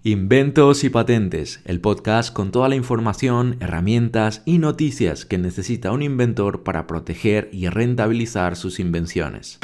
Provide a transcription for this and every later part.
Inventos y Patentes, el podcast con toda la información, herramientas y noticias que necesita un inventor para proteger y rentabilizar sus invenciones.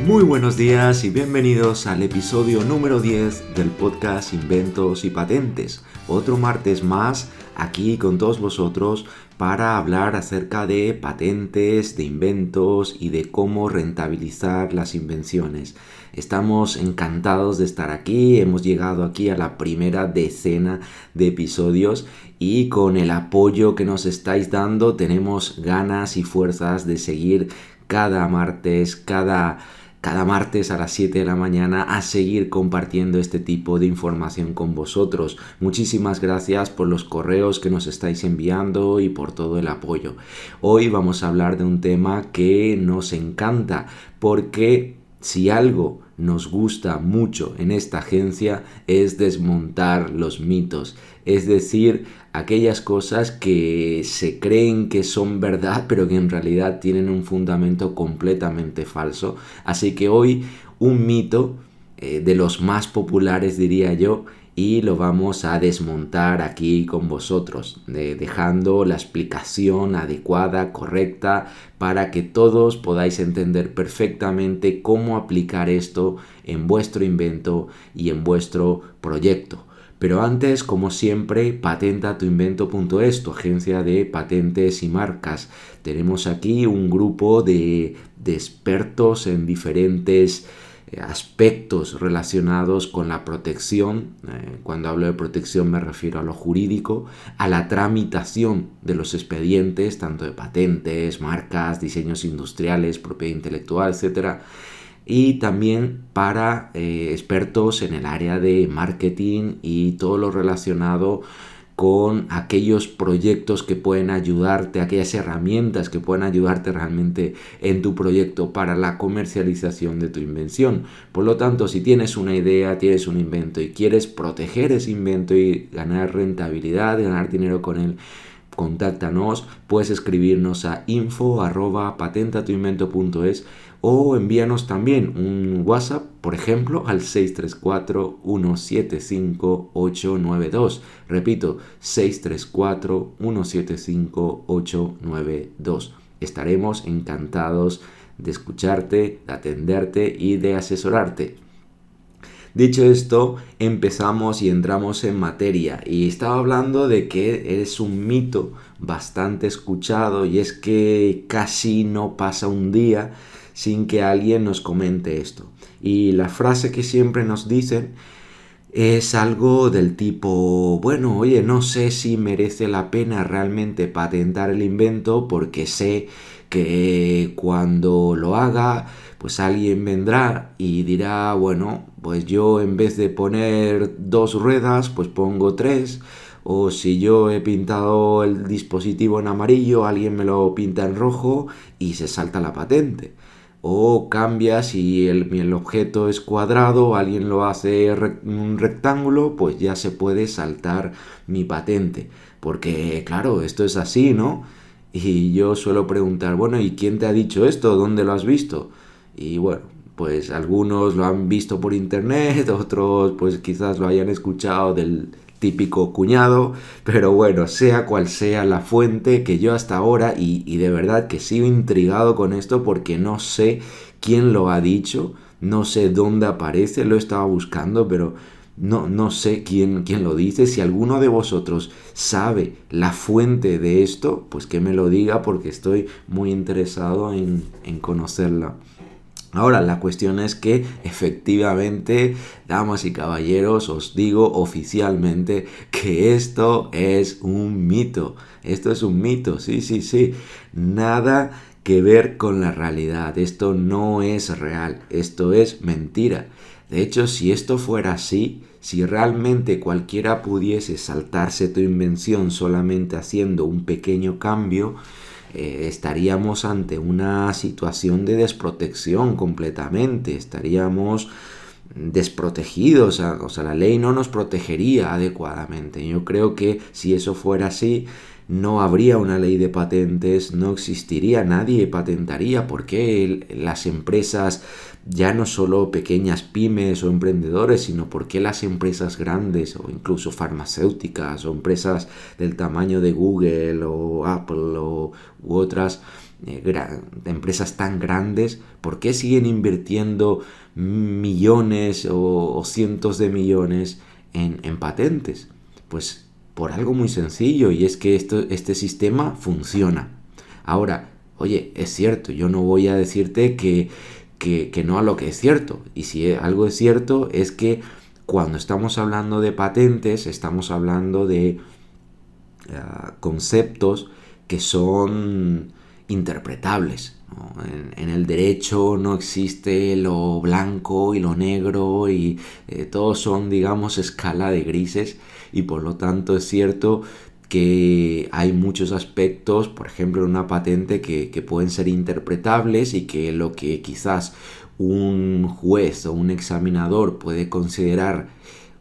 Muy buenos días y bienvenidos al episodio número 10 del podcast Inventos y Patentes. Otro martes más aquí con todos vosotros para hablar acerca de patentes, de inventos y de cómo rentabilizar las invenciones. Estamos encantados de estar aquí, hemos llegado aquí a la primera decena de episodios y con el apoyo que nos estáis dando tenemos ganas y fuerzas de seguir cada martes a las 7 de la mañana a seguir compartiendo este tipo de información con vosotros. Muchísimas gracias por los correos que nos estáis enviando y por todo el apoyo. Hoy vamos a hablar de un tema que nos encanta porque si algo nos gusta mucho en esta agencia es desmontar los mitos, es decir, aquellas cosas que se creen que son verdad pero que en realidad tienen un fundamento completamente falso. Así que hoy un mito de los más populares diría yo, y lo vamos a desmontar aquí con vosotros, dejando la explicación adecuada, correcta, para que todos podáis entender perfectamente cómo aplicar esto en vuestro invento y en vuestro proyecto. Pero antes, como siempre, patentatuinvento.es, tu agencia de patentes y marcas. Tenemos aquí un grupo de expertos en diferentes aspectos relacionados con la protección. Cuando hablo de protección me refiero a lo jurídico, a la tramitación de los expedientes, tanto de patentes, marcas, diseños industriales, propiedad intelectual, etcétera. Y también para expertos en el área de marketing y todo lo relacionado con aquellos proyectos que pueden ayudarte, aquellas herramientas que pueden ayudarte realmente en tu proyecto para la comercialización de tu invención. Por lo tanto, si tienes una idea, tienes un invento y quieres proteger ese invento y ganar rentabilidad, ganar dinero con él, contáctanos, puedes escribirnos a info@patentatuinvento.es o envíanos también un WhatsApp, por ejemplo, al 634-175-892. Repito, 634-175-892. Estaremos encantados de escucharte, de atenderte y de asesorarte. Dicho esto, empezamos y entramos en materia, y estaba hablando de que es un mito bastante escuchado, y es que casi no pasa un día sin que alguien nos comente esto. Y la frase que siempre nos dicen es algo del tipo: bueno, oye, no sé si merece la pena realmente patentar el invento porque sé que cuando lo haga, pues alguien vendrá y dirá, bueno, pues yo en vez de poner 2 ruedas, pues pongo 3. O si yo he pintado el dispositivo en amarillo, alguien me lo pinta en rojo y se salta la patente. O cambia, si el objeto es cuadrado, alguien lo hace un rectángulo, pues ya se puede saltar mi patente. Porque claro, esto es así, ¿no? Y yo suelo preguntar, bueno, ¿y quién te ha dicho esto? ¿Dónde lo has visto? Y bueno, pues algunos lo han visto por internet, otros pues quizás lo hayan escuchado del típico cuñado, pero bueno, sea cual sea la fuente, que yo hasta ahora, y de verdad que sigo intrigado con esto porque no sé quién lo ha dicho, no sé dónde aparece, lo estaba buscando, pero no sé quién lo dice. Si alguno de vosotros sabe la fuente de esto, pues que me lo diga porque estoy muy interesado en conocerla. Ahora, la cuestión es que efectivamente, damas y caballeros, os digo oficialmente que esto es un mito. Esto es un mito, sí. Nada que ver con la realidad. Esto no es real. Esto es mentira. De hecho, si esto fuera así, si realmente cualquiera pudiese saltarse tu invención solamente haciendo un pequeño cambio, estaríamos ante una situación de desprotección completamente. Estaríamos desprotegidos, o sea, la ley no nos protegería adecuadamente. Yo creo que si eso fuera así, no habría una ley de patentes, no existiría, nadie patentaría, porque las empresas, ya no solo pequeñas pymes o emprendedores, sino porque las empresas grandes o incluso farmacéuticas o empresas del tamaño de Google o Apple u otras empresas tan grandes, ¿por qué siguen invirtiendo millones o cientos de millones en patentes? Pues por algo muy sencillo, y es que este sistema funciona. Ahora, oye, es cierto, yo no voy a decirte que no a lo que es cierto. Y si algo es cierto es que cuando estamos hablando de patentes, estamos hablando de conceptos que son interpretables, ¿no? En el derecho no existe lo blanco y lo negro y todos son, digamos, escala de grises, y por lo tanto es cierto que hay muchos aspectos, por ejemplo, en una patente que pueden ser interpretables, y que lo que quizás un juez o un examinador puede considerar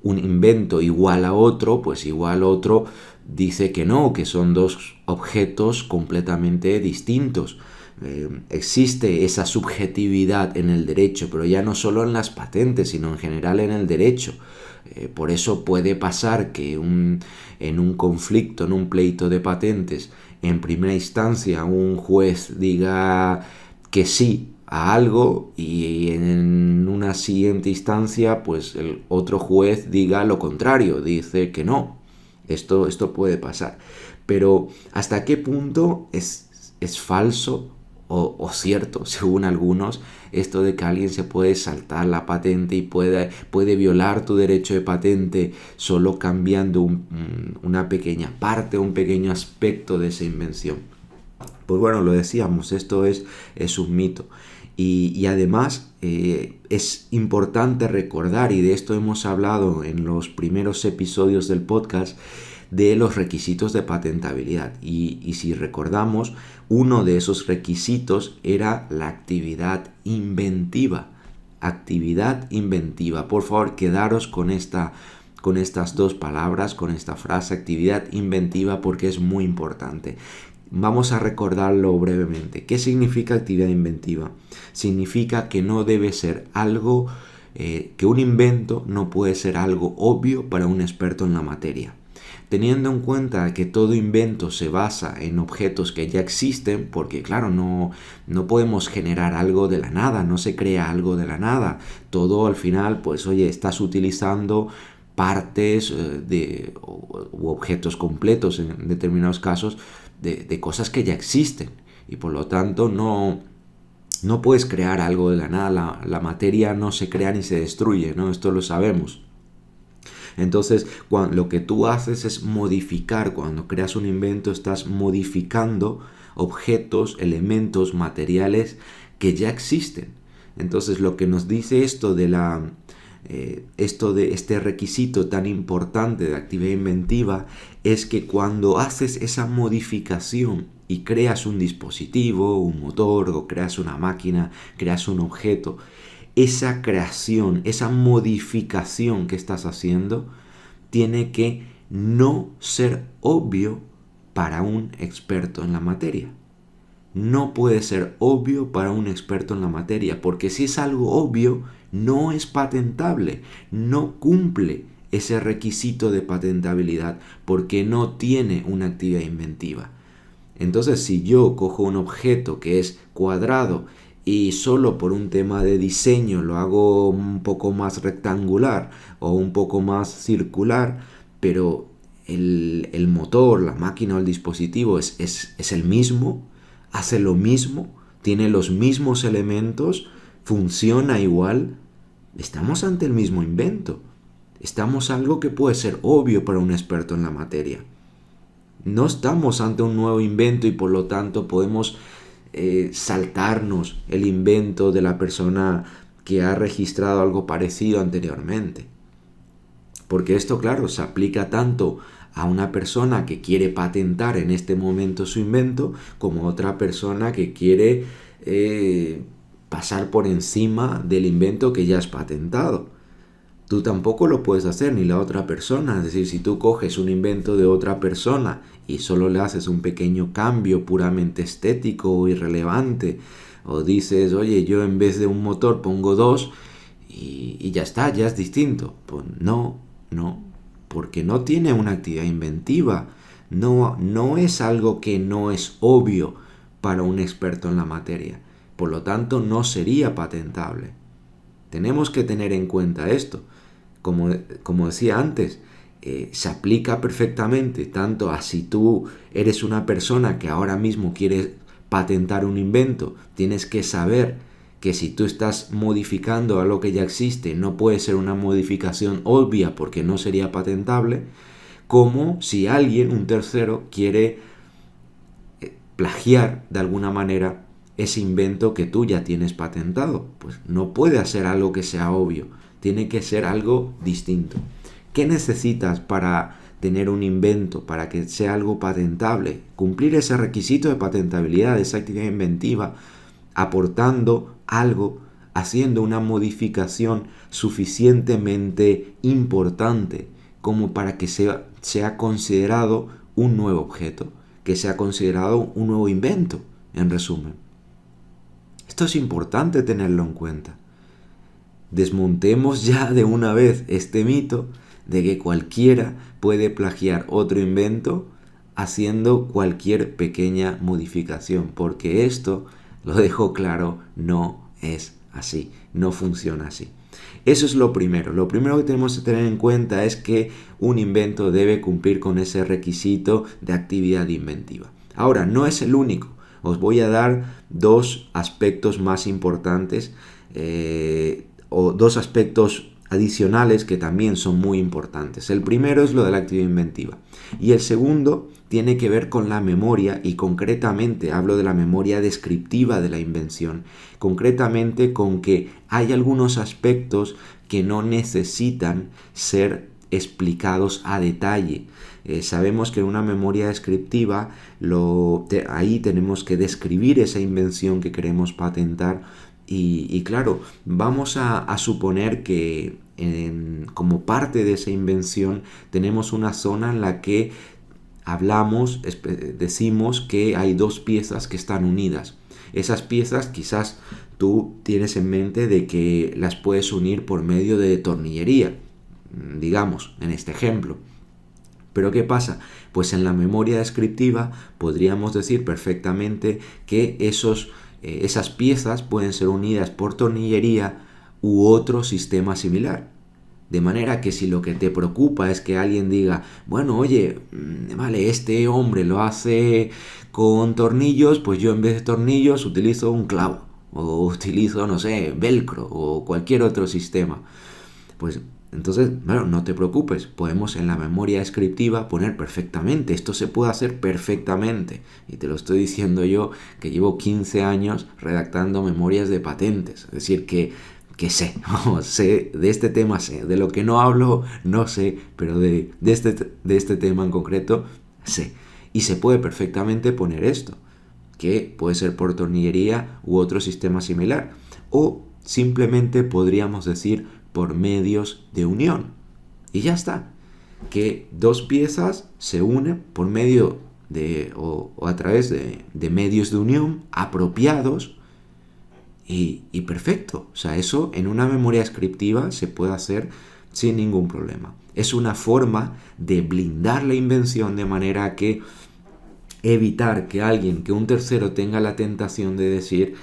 un invento igual a otro, pues igual otro dice que no, que son dos objetos completamente distintos. Existe esa subjetividad en el derecho, pero ya no solo en las patentes, sino en general en el derecho. Por eso puede pasar que en un conflicto, en un pleito de patentes, en primera instancia un juez diga que sí a algo, y en una siguiente instancia pues el otro juez diga lo contrario, dice que no. Esto puede pasar. Pero ¿hasta qué punto es falso o cierto, según algunos, esto de que alguien se puede saltar la patente y puede violar tu derecho de patente solo cambiando una pequeña parte, un pequeño aspecto de esa invención? Pues bueno, lo decíamos, esto es un mito. Y además es importante recordar, y de esto hemos hablado en los primeros episodios del podcast, de los requisitos de patentabilidad. Y si recordamos, uno de esos requisitos era la actividad inventiva. Actividad inventiva. Por favor, quedaros con estas dos palabras, con esta frase, actividad inventiva, porque es muy importante. Vamos a recordarlo brevemente. ¿Qué significa actividad inventiva? Significa que no debe ser algo, que un invento no puede ser algo obvio para un experto en la materia. Teniendo en cuenta que todo invento se basa en objetos que ya existen, porque claro, no podemos generar algo de la nada, no se crea algo de la nada. Todo al final, pues oye, estás utilizando partes u objetos completos en determinados casos de cosas que ya existen, y por lo tanto no puedes crear algo de la nada. La materia no se crea ni se destruye, ¿no? Esto lo sabemos. Entonces, lo que tú haces es modificar. Cuando creas un invento, estás modificando objetos, elementos, materiales que ya existen. Entonces, lo que nos dice esto de este requisito tan importante de actividad inventiva es que cuando haces esa modificación y creas un dispositivo, un motor, o creas una máquina, creas un objeto, esa creación, esa modificación que estás haciendo tiene que no ser obvio para un experto en la materia. No puede ser obvio para un experto en la materia, porque si es algo obvio, no es patentable, no cumple ese requisito de patentabilidad, porque no tiene una actividad inventiva. Entonces, si yo cojo un objeto que es cuadrado y solo por un tema de diseño lo hago un poco más rectangular o un poco más circular, pero el motor, la máquina o el dispositivo es el mismo, hace lo mismo, tiene los mismos elementos, funciona igual, estamos ante el mismo invento. Estamos algo que puede ser obvio para un experto en la materia. No estamos ante un nuevo invento, y por lo tanto podemos saltarnos el invento de la persona que ha registrado algo parecido anteriormente. Porque esto, claro, se aplica tanto a una persona que quiere patentar en este momento su invento, como a otra persona que quiere pasar por encima del invento que ya es patentado. tú tampoco lo puedes hacer ni la otra persona. Es decir, si tú coges un invento de otra persona y solo le haces un pequeño cambio puramente estético o irrelevante, o dices, oye, yo en vez de un motor pongo dos y ya está, ya es distinto. Pues no, porque no tiene una actividad inventiva. No es algo que no es obvio para un experto en la materia. Por lo tanto, no sería patentable. Tenemos que tener en cuenta esto. Como decía antes, se aplica perfectamente tanto a si tú eres una persona que ahora mismo quiere patentar un invento, tienes que saber que si tú estás modificando algo que ya existe, no puede ser una modificación obvia porque no sería patentable, como si alguien, un tercero, quiere plagiar de alguna manera ese invento que tú ya tienes patentado. Pues no puede hacer algo que sea obvio, tiene que ser algo distinto. ¿Qué necesitas para tener un invento, para que sea algo patentable? Cumplir ese requisito de patentabilidad, esa actividad inventiva, aportando algo, haciendo una modificación suficientemente importante como para que sea considerado un nuevo objeto, que sea considerado un nuevo invento, en resumen. Esto es importante tenerlo en cuenta. Desmontemos ya de una vez este mito de que cualquiera puede plagiar otro invento haciendo cualquier pequeña modificación, porque esto, lo dejo claro, no es así, no funciona así. Eso es lo primero. Lo primero que tenemos que tener en cuenta es que un invento debe cumplir con ese requisito de actividad inventiva. Ahora, no es el único. Os voy a dar dos aspectos más importantes o dos aspectos adicionales que también son muy importantes. El primero es lo de la actividad inventiva y el segundo tiene que ver con la memoria, y concretamente hablo de la memoria descriptiva de la invención, concretamente con que hay algunos aspectos que no necesitan ser explicados a detalle. Sabemos que en una memoria descriptiva ahí tenemos que describir esa invención que queremos patentar y claro, vamos a suponer que como parte de esa invención tenemos una zona en la que decimos que hay dos piezas que están unidas. Esas piezas quizás tú tienes en mente de que las puedes unir por medio de tornillería, digamos, en este ejemplo. Pero ¿qué pasa? Pues en la memoria descriptiva podríamos decir perfectamente que esas piezas pueden ser unidas por tornillería u otro sistema similar. De manera que si lo que te preocupa es que alguien diga, bueno, oye, vale, este hombre lo hace con tornillos, pues yo en vez de tornillos utilizo un clavo, o utilizo, no sé, velcro, o cualquier otro sistema. Pues entonces, bueno, no te preocupes, podemos en la memoria descriptiva poner perfectamente, esto se puede hacer perfectamente. Y te lo estoy diciendo yo, que llevo 15 años redactando memorias de patentes, es decir, que sé, sé, de este tema sé, de lo que no hablo no sé, pero de este tema en concreto sé. Y se puede perfectamente poner esto, que puede ser por tornillería u otro sistema similar. O simplemente podríamos decir por medios de unión. Y ya está. Que dos piezas se unen por medio o a través de medios de unión apropiados. Y perfecto, o sea, eso en una memoria descriptiva se puede hacer sin ningún problema. Es una forma de blindar la invención de manera que evitar que un tercero tenga la tentación de decir,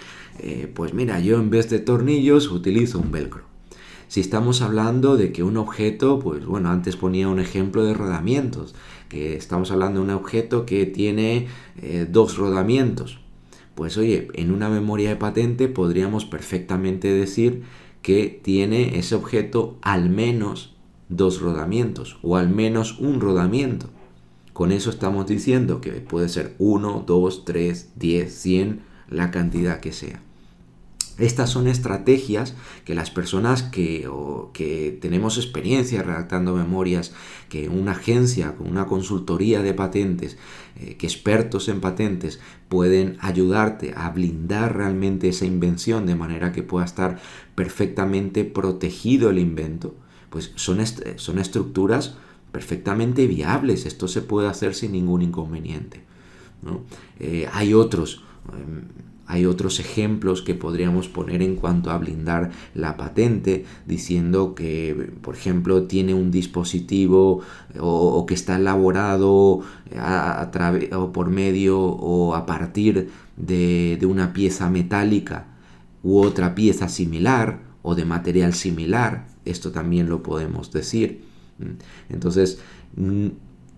pues mira, yo en vez de tornillos utilizo un velcro. Si estamos hablando de que un objeto, pues bueno, antes ponía un ejemplo de rodamientos, que estamos hablando de un objeto que tiene dos rodamientos. Pues oye, en una memoria de patente podríamos perfectamente decir que tiene ese objeto al menos dos rodamientos o al menos un rodamiento. Con eso estamos diciendo que puede ser 1, 2, 3, 10, 100, la cantidad que sea. Estas son estrategias que las personas que tenemos experiencia redactando memorias, que una agencia, con una consultoría de patentes, que expertos en patentes pueden ayudarte a blindar realmente esa invención de manera que pueda estar perfectamente protegido el invento. pues son estructuras perfectamente viables. Esto se puede hacer sin ningún inconveniente, ¿no? Hay otros ejemplos que podríamos poner en cuanto a blindar la patente, diciendo que, por ejemplo, tiene un dispositivo o que está elaborado o por medio o a partir de una pieza metálica u otra pieza similar o de material similar. Esto también lo podemos decir. Entonces,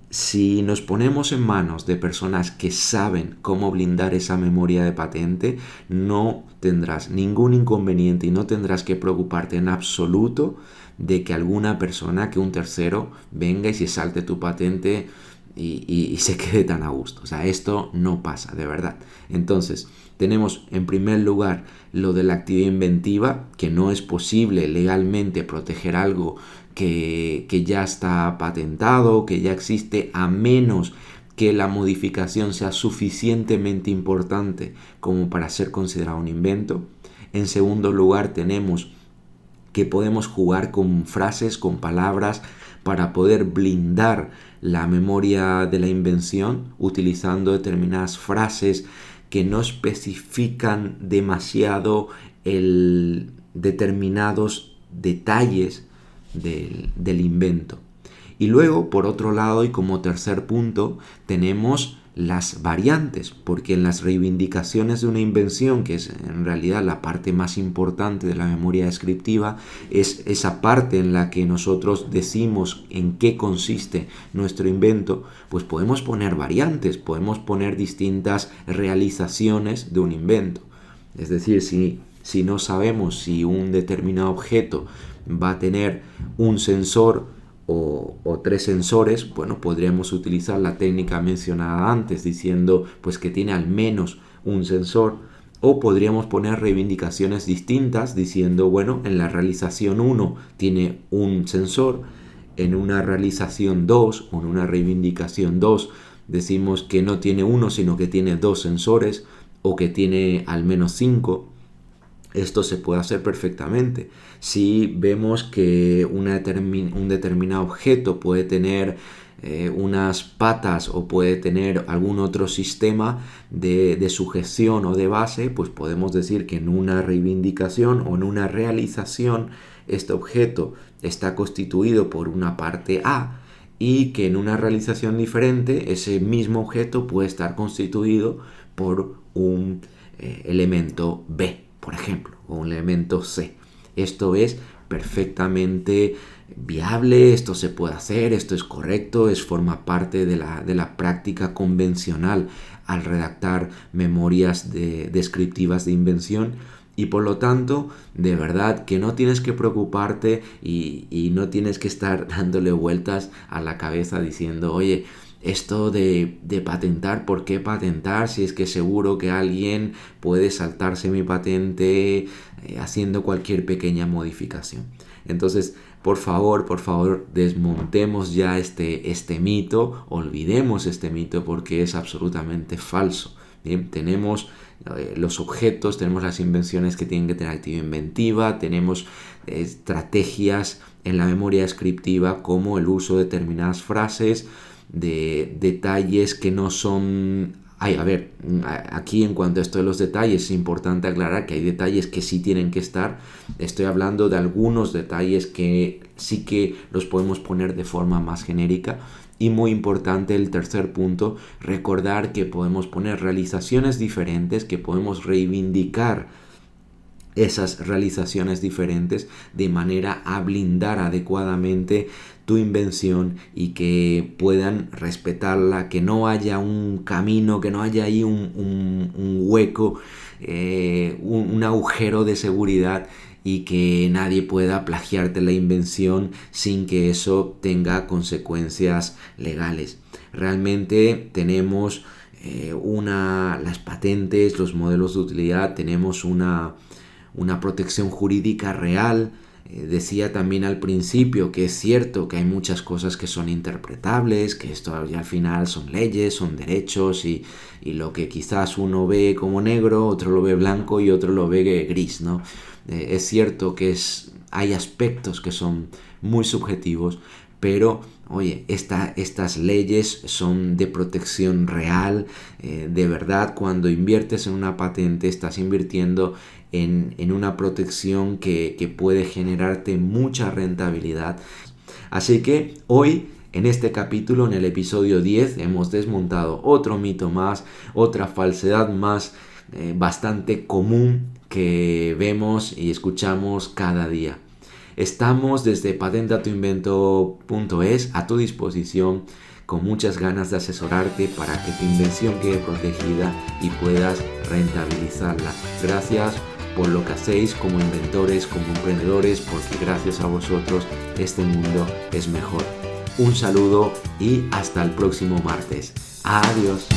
si nos ponemos en manos de personas que saben cómo blindar esa memoria de patente, no tendrás ningún inconveniente y no tendrás que preocuparte en absoluto de que alguna persona, que un tercero, venga y se salte tu patente y se quede tan a gusto. O sea, esto no pasa, de verdad. Entonces, tenemos en primer lugar lo de la actividad inventiva, que no es posible legalmente proteger algo que ya está patentado, que ya existe, a menos que la modificación sea suficientemente importante como para ser considerado un invento. En segundo lugar, tenemos que podemos jugar con frases, con palabras, para poder blindar la memoria de la invención, utilizando determinadas frases que no especifican demasiado determinados detalles del invento. Y luego, por otro lado, y como tercer punto, tenemos las variantes, porque en las reivindicaciones de una invención, que es en realidad la parte más importante de la memoria descriptiva, es esa parte en la que nosotros decimos en qué consiste nuestro invento, pues podemos poner variantes, podemos poner distintas realizaciones de un invento. Es decir, si no sabemos si un determinado objeto va a tener un sensor o tres sensores, bueno, podríamos utilizar la técnica mencionada antes, diciendo pues que tiene al menos un sensor, o podríamos poner reivindicaciones distintas, diciendo, bueno, en la realización 1 tiene un sensor, en una realización 2 o en una reivindicación 2 decimos que no tiene uno, sino que tiene dos sensores, o que tiene al menos 5. Esto se puede hacer perfectamente. Si vemos que un determinado objeto puede tener unas patas o puede tener algún otro sistema de sujeción o de base, pues podemos decir que en una reivindicación o en una realización este objeto está constituido por una parte A, y que en una realización diferente ese mismo objeto puede estar constituido por un elemento B, por ejemplo, o un elemento C. Esto es perfectamente viable, esto se puede hacer, esto es correcto, forma parte de la práctica convencional al redactar memorias descriptivas de invención. Y por lo tanto, de verdad que no tienes que preocuparte y no tienes que estar dándole vueltas a la cabeza diciendo, oye, esto de patentar, ¿por qué patentar? Si es que seguro que alguien puede saltarse mi patente haciendo cualquier pequeña modificación. Entonces, por favor, desmontemos ya este mito, olvidemos este mito porque es absolutamente falso. Bien, tenemos los objetos, tenemos las invenciones que tienen que tener actividad inventiva, tenemos estrategias en la memoria descriptiva como el uso de determinadas frases, de detalles que no son... aquí en cuanto a esto de los detalles es importante aclarar que hay detalles que sí tienen que estar. Estoy hablando de algunos detalles que sí que los podemos poner de forma más genérica. Y muy importante el tercer punto, recordar que podemos poner realizaciones diferentes, que podemos reivindicar esas realizaciones diferentes de manera a blindar adecuadamente tu invención y que puedan respetarla, que no haya un camino, que no haya ahí un hueco, un agujero de seguridad y que nadie pueda plagiarte la invención sin que eso tenga consecuencias legales. Realmente tenemos las patentes, los modelos de utilidad, tenemos una protección jurídica real. Decía también al principio que es cierto que hay muchas cosas que son interpretables, que esto ya al final son leyes, son derechos y lo que quizás uno ve como negro, otro lo ve blanco y otro lo ve gris, ¿no? Es cierto que es hay aspectos que son muy subjetivos, pero oye, estas leyes son de protección real. De verdad, cuando inviertes en una patente estás invirtiendo en una protección que puede generarte mucha rentabilidad. Así que hoy, en este capítulo, en el episodio 10, hemos desmontado otro mito más, otra falsedad más bastante común que vemos y escuchamos cada día. Estamos desde patentatuinvento.es a tu disposición, con muchas ganas de asesorarte para que tu invención quede protegida y puedas rentabilizarla. Gracias por lo que hacéis como inventores, como emprendedores, porque gracias a vosotros este mundo es mejor. Un saludo y hasta el próximo martes. Adiós.